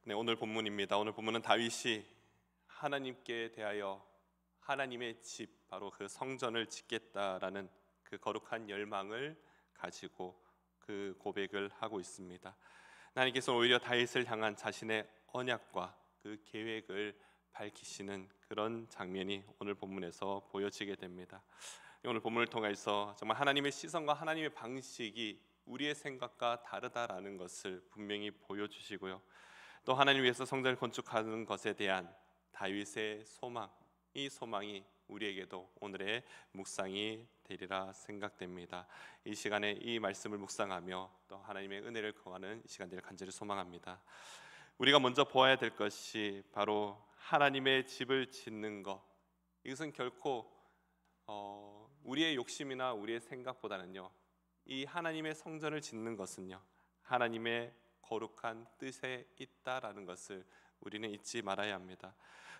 네, 오늘 본문입니다. 오늘 본문은 다윗이 하나님께 대하여 하나님의 집, 바로 그 성전을 짓겠다라는 그 거룩한 열망을 가지고 그 고백을 하고 있습니다. 하나님께서 오히려 다윗을 향한 자신의 언약과 그 계획을 밝히시는 그런 장면이 오늘 본문에서 보여지게 됩니다. 오늘 본문을 통해서 정말 하나님의 시선과 하나님의 방식이 우리의 생각과 다르다라는 것을 분명히 보여주시고요. 또 하나님 위해서 성전을 건축하는 것에 대한 다윗의 소망, 이 소망이 우리에게도 오늘의 묵상이 되리라 생각됩니다. 이 시간에 이 말씀을 묵상하며 또 하나님의 은혜를 구하는 시간 되길 간절히 소망합니다. 우리가 먼저 보아야 될 것이 바로 하나님의 집을 짓는 것. 이것은 결코 우리의 욕심이나 우리의 생각보다는요, 이 하나님의 성전을 짓는 것은요, 하나님의 거룩한 뜻에 있다라는 것을 우리는 잊지 말아야 합니다.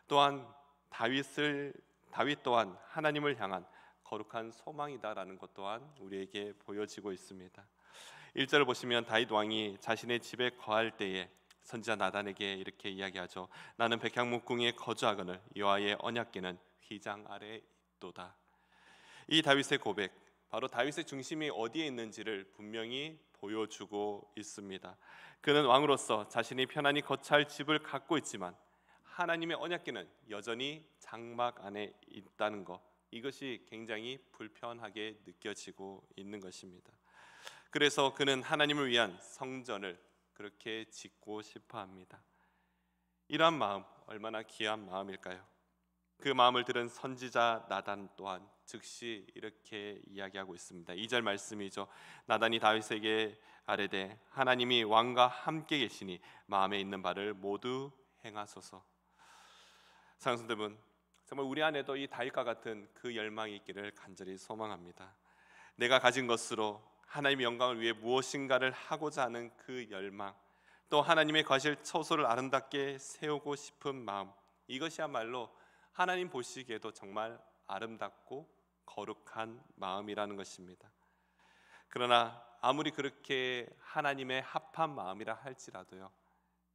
또한 다윗 또한 하나님을 향한 거룩한 소망이다라는 것 또한 우리에게 보여지고 있습니다. 1절을 보시면 다윗 왕이 자신의 집에 거할 때에 선지자 나단에게 이렇게 이야기하죠. 나는 백향목궁에 거주하거늘 여호와의 언약궤는 휘장 아래에 있도다. 이 다윗의 고백, 바로 다윗의 중심이 어디에 있는지를 분명히 보여주고 있습니다. 그는 왕으로서 자신이 편안히 거처할 집을 갖고 있지만 하나님의 언약궤는 여전히 장막 안에 있다는 것, 이것이 굉장히 불편하게 느껴지고 있는 것입니다. 그래서 그는 하나님을 위한 성전을 그렇게 짓고 싶어 합니다. 이러한 마음, 얼마나 귀한 마음일까요? 그 마음을 들은 선지자 나단 또한 즉시 이렇게 이야기하고 있습니다. 2절 말씀이죠. 나단이 다윗에게 아뢰되 하나님이 왕과 함께 계시니 마음에 있는 바를 모두 행하소서. 사랑하는 여러분, 정말 우리 안에도 이 다윗과 같은 그 열망이 있기를 간절히 소망합니다. 내가 가진 것으로 하나님의 영광을 위해 무엇인가를 하고자 하는 그 열망, 또 하나님의 거실 처소를 아름답게 세우고 싶은 마음, 이것이야말로 하나님 보시기에도 정말 아름답고 거룩한 마음이라는 것입니다. 그러나 아무리 그렇게 하나님의 합한 마음이라 할지라도요,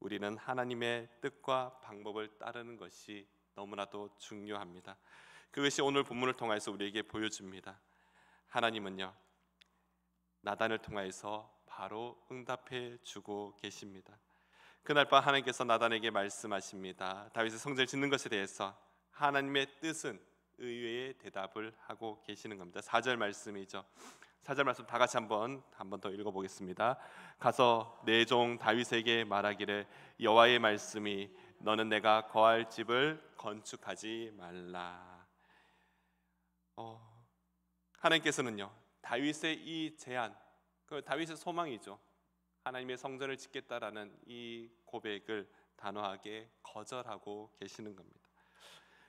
우리는 하나님의 뜻과 방법을 따르는 것이 너무나도 중요합니다. 그것이 오늘 본문을 통해서 우리에게 보여줍니다. 하나님은요, 나단을 통해서 바로 응답해 주고 계십니다. 그날 밤 하나님께서 나단에게 말씀하십니다. 다윗의 성전을 짓는 것에 대해서 하나님의 뜻은 의외의 대답을 하고 계시는 겁니다. 4절 말씀이죠. 4절 말씀 다 같이 한번 더 읽어보겠습니다. 가서 내 종 다윗에게 말하기를 여호와의 말씀이 너는 내가 거할 집을 건축하지 말라. 하나님께서는요, 다윗의 이 제안, 그 다윗의 소망이죠. 하나님의 성전을 짓겠다라는 이 고백을 단호하게 거절하고 계시는 겁니다.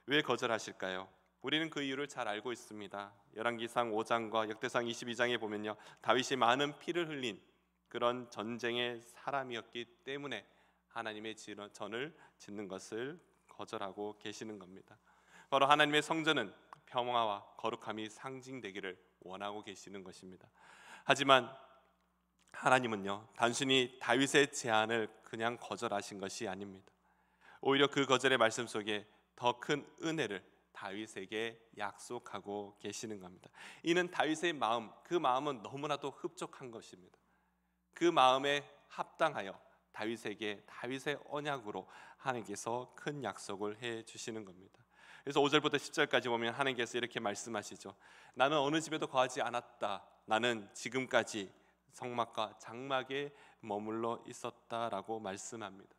왜 거절하실까요? 우리는 그 이유를 잘 알고 있습니다. 열왕기상 5장과 역대상 22장에 보면요, 다윗이 많은 피를 흘린 그런 전쟁의 사람이었기 때문에 하나님의 전을 짓는 것을 거절하고 계시는 겁니다. 바로 하나님의 성전은 평화와 거룩함이 상징되기를 원하고 계시는 것입니다. 하지만 하나님은요, 단순히 다윗의 제안을 그냥 거절하신 것이 아닙니다. 오히려 그 거절의 말씀 속에 더 큰 은혜를 다윗에게 약속하고 계시는 겁니다. 이는 다윗의 마음, 그 마음은 너무나도 흡족한 것입니다. 그 마음에 합당하여 다윗의 언약으로 하나님께서 큰 약속을 해 주시는 겁니다. 그래서 5절부터 10절까지 보면 하나님께서 이렇게 말씀하시죠. 나는 어느 집에도 거하지 않았다. 나는 지금까지 성막과 장막에 머물러 있었다라고 말씀합니다.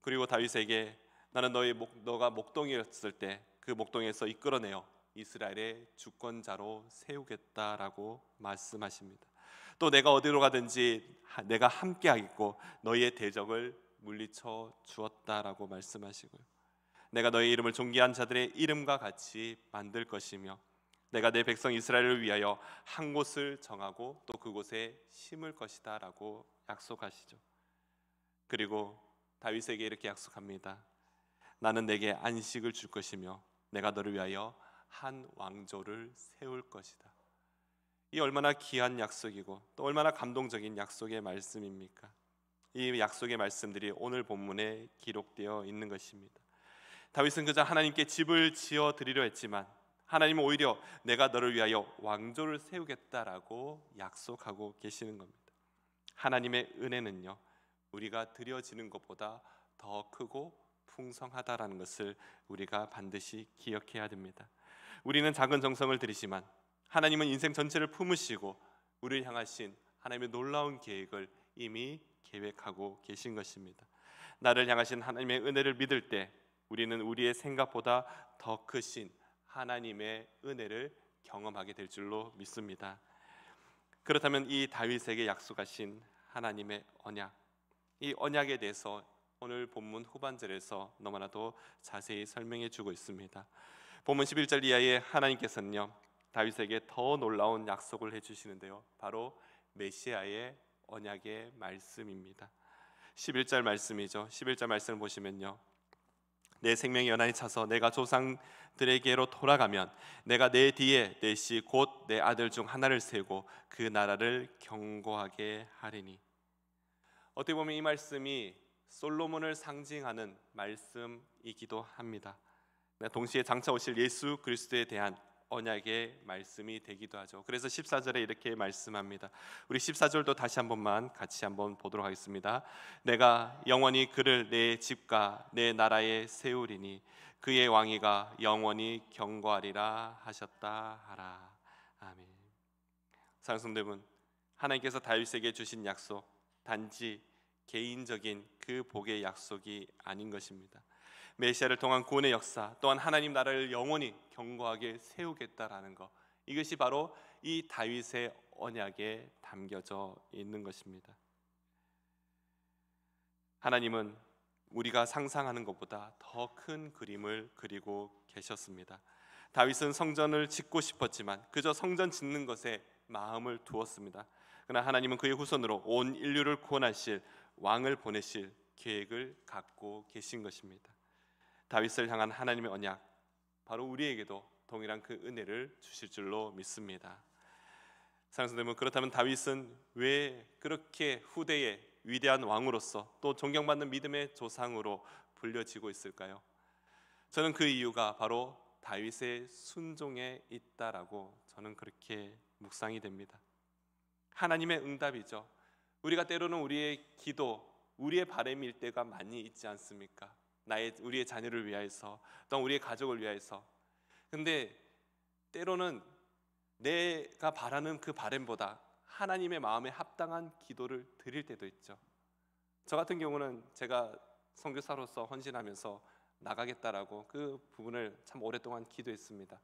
그리고 다윗에게 나는 너가 목동이었을 때 그 목동에서 이끌어내어 이스라엘의 주권자로 세우겠다라고 말씀하십니다. 또 내가 어디로 가든지 내가 함께하겠고 너희의 대적을 물리쳐 주었다라고 말씀하시고요. 내가 너희 이름을 존귀한 자들의 이름과 같이 만들 것이며 내가 내 백성 이스라엘을 위하여 한 곳을 정하고 또 그곳에 심을 것이다 라고 약속하시죠. 그리고 다윗에게 이렇게 약속합니다. 나는 내게 안식을 줄 것이며 내가 너를 위하여 한 왕조를 세울 것이다. 이 얼마나 귀한 약속이고 또 얼마나 감동적인 약속의 말씀입니까? 이 약속의 말씀들이 오늘 본문에 기록되어 있는 것입니다. 다윗은 그저 하나님께 집을 지어 드리려 했지만 하나님은 오히려 내가 너를 위하여 왕조를 세우겠다라고 약속하고 계시는 겁니다. 하나님의 은혜는요, 우리가 드려지는 것보다 더 크고 풍성하다라는 것을 우리가 반드시 기억해야 됩니다. 우리는 작은 정성을 드리지만 하나님은 인생 전체를 품으시고 우리를 향하신 하나님의 놀라운 계획을 이미 계획하고 계신 것입니다. 나를 향하신 하나님의 은혜를 믿을 때 우리는 우리의 생각보다 더 크신 하나님의 은혜를 경험하게 될 줄로 믿습니다. 그렇다면 이 다윗에게 약속하신 하나님의 언약, 이 언약에 대해서 오늘 본문 후반절에서 너무나도 자세히 설명해 주고 있습니다. 본문 11절 이하에 하나님께서는요, 다윗에게 더 놀라운 약속을 해주시는데요, 바로 메시아의 언약의 말씀입니다. 11절 말씀이죠. 11절 말씀을 보시면요, 내 생명이 연한히 차서 내가 조상들에게로 돌아가면 내가 내 뒤에 내 씨 곧 내 아들 중 하나를 세우고 그 나라를 견고하게 하리니. 어떻게 보면 이 말씀이 솔로몬을 상징하는 말씀이기도 합니다. 동시에 장차 오실 예수 그리스도에 대한 언약의 말씀이 되기도 하죠. 그래서 14절에 이렇게 말씀합니다. 우리 14절도 다시 한 번만 같이 한번 보도록 하겠습니다. 내가 영원히 그를 내 집과 내 나라에 세우리니 그의 왕위가 영원히 견고하리라 하셨다 하라. 아멘. 사랑하는 성도 여러분, 하나님께서 다윗에게 주신 약속, 단지 개인적인 그 복의 약속이 아닌 것입니다. 메시아를 통한 구원의 역사, 또한 하나님 나라를 영원히 견고하게 세우겠다라는 것, 이것이 바로 이 다윗의 언약에 담겨져 있는 것입니다. 하나님은 우리가 상상하는 것보다 더 큰 그림을 그리고 계셨습니다. 다윗은 성전을 짓고 싶었지만 그저 성전 짓는 것에 마음을 두었습니다. 그러나 하나님은 그의 후손으로 온 인류를 구원하실 왕을 보내실 계획을 갖고 계신 것입니다. 다윗을 향한 하나님의 언약, 바로 우리에게도 동일한 그 은혜를 주실 줄로 믿습니다. 사랑하는 성도 여러분, 그렇다면 다윗은 왜 그렇게 후대의 위대한 왕으로서 또 존경받는 믿음의 조상으로 불려지고 있을까요? 저는 그 이유가 바로 다윗의 순종에 있다라고 저는 그렇게 묵상이 됩니다. 하나님의 응답이죠. 우리가 때로는 우리의 기도, 우리의 바람일 때가 많이 있지 않습니까? 우리의 자녀를 위하여서, 또 우리의 가족을 위하여서. 근데 때로는 내가 바라는 그 바람보다 하나님의 마음에 합당한 기도를 드릴 때도 있죠. 저 같은 경우는 제가 선교사로서 헌신하면서 나가겠다라고 그 부분을 참 오랫동안 기도했습니다.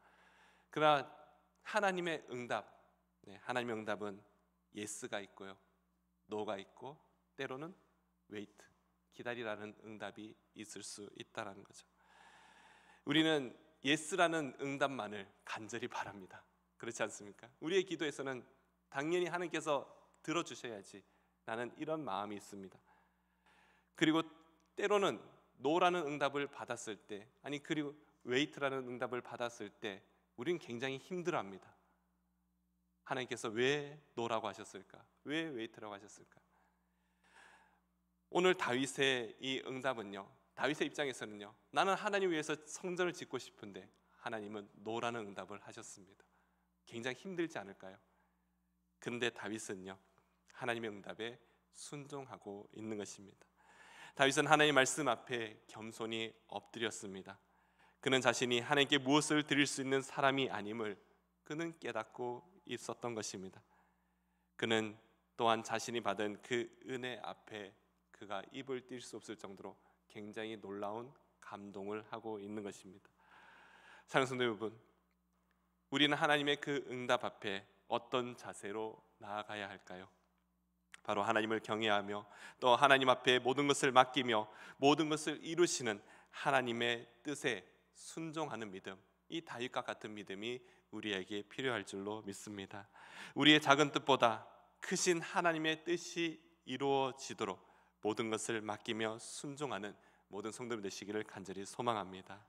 그러나 하나님의 응답, 하나님의 응답은 예스가 있고요, 노가 있고, 때로는 웨이트, 기다리라는 응답이 있을 수 있다는 거죠. 우리는 예스라는 응답만을 간절히 바랍니다. 그렇지 않습니까? 우리의 기도에서는 당연히 하나님께서 들어주셔야지, 나는 이런 마음이 있습니다. 그리고 때로는 노라는 응답을 받았을 때, 그리고 웨이트라는 응답을 받았을 때 우리는 굉장히 힘들어합니다. 하나님께서 왜 노라고 하셨을까? 왜 웨이트라고 하셨을까? 오늘 다윗의 이 응답은요, 다윗의 입장에서는요, 나는 하나님 위해서 성전을 짓고 싶은데 하나님은 노라는 응답을 하셨습니다. 굉장히 힘들지 않을까요? 근데 다윗은요, 하나님의 응답에 순종하고 있는 것입니다. 다윗은 하나님의 말씀 앞에 겸손히 엎드렸습니다. 그는 자신이 하나님께 무엇을 드릴 수 있는 사람이 아님을 그는 깨닫고 있었던 것입니다. 그는 또한 자신이 받은 그 은혜 앞에 그가 입을 띨 수 없을 정도로 굉장히 놀라운 감동을 하고 있는 것입니다. 사랑하는 성도 여러분, 우리는 하나님의 그 응답 앞에 어떤 자세로 나아가야 할까요? 바로 하나님을 경외하며 또 하나님 앞에 모든 것을 맡기며 모든 것을 이루시는 하나님의 뜻에 순종하는 믿음, 이 다윗과 같은 믿음이 우리에게 필요할 줄로 믿습니다. 우리의 작은 뜻보다 크신 하나님의 뜻이 이루어지도록 모든 것을 맡기며 순종하는 모든 성도들 되시기를 간절히 소망합니다.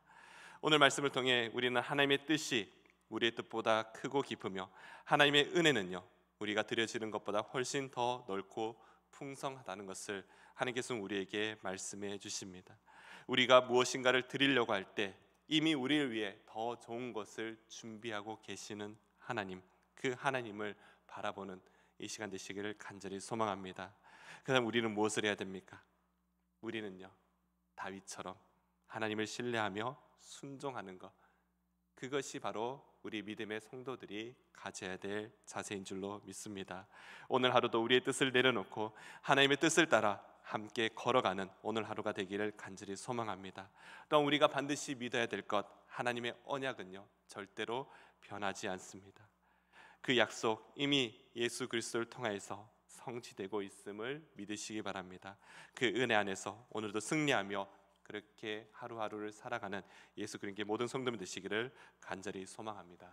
오늘 말씀을 통해 우리는 하나님의 뜻이 우리의 뜻보다 크고 깊으며 하나님의 은혜는요, 우리가 드려지는 것보다 훨씬 더 넓고 풍성하다는 것을 하나님께서는 우리에게 말씀해 주십니다. 우리가 무엇인가를 드리려고 할 때 이미 우리를 위해 더 좋은 것을 준비하고 계시는 하나님, 그 하나님을 바라보는 이 시간 되시기를 간절히 소망합니다. 그다음 우리는 무엇을 해야 됩니까? 우리는요, 다윗처럼 하나님을 신뢰하며 순종하는 것, 그것이 바로 우리 믿음의 성도들이 가져야 될 자세인 줄로 믿습니다. 오늘 하루도 우리의 뜻을 내려놓고 하나님의 뜻을 따라 함께 걸어가는 오늘 하루가 되기를 간절히 소망합니다. 또한 우리가 반드시 믿어야 될 것, 하나님의 언약은요, 절대로 변하지 않습니다. 그 약속 이미 예수 그리스도를 통하여서 성취되고 있음을 믿으시기 바랍니다. 그 은혜 안에서 오늘도 승리하며 그렇게 하루하루를 살아가는 예수 그리스도의 모든 성도들 되시기를 간절히 소망합니다.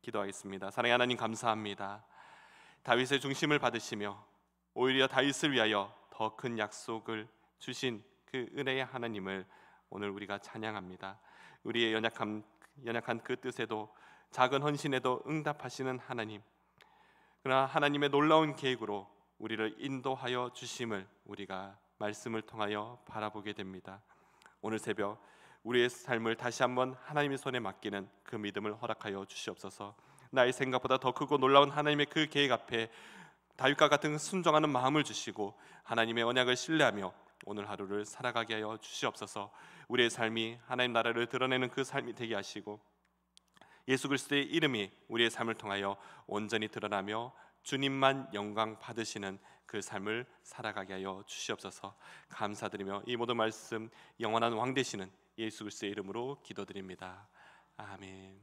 기도하겠습니다. 사랑의 하나님, 감사합니다. 다윗의 중심을 받으시며 오히려 다윗을 위하여 더 큰 약속을 주신 그 은혜의 하나님을 오늘 우리가 찬양합니다. 우리의 연약한 그 뜻에도 작은 헌신에도 응답하시는 하나님, 그러나 하나님의 놀라운 계획으로 우리를 인도하여 주심을 우리가 말씀을 통하여 바라보게 됩니다. 오늘 새벽 우리의 삶을 다시 한번 하나님의 손에 맡기는 그 믿음을 허락하여 주시옵소서. 나의 생각보다 더 크고 놀라운 하나님의 그 계획 앞에 다윗과 같은 순종하는 마음을 주시고 하나님의 언약을 신뢰하며 오늘 하루를 살아가게 하여 주시옵소서. 우리의 삶이 하나님 나라를 드러내는 그 삶이 되게 하시고 예수 그리스도의 이름이 우리의 삶을 통하여 온전히 드러나며 주님만 영광 받으시는 그 삶을 살아가게 하여 주시옵소서. 감사드리며 이 모든 말씀 영원한 왕 되시는 예수 그리스도의 이름으로 기도드립니다. 아멘.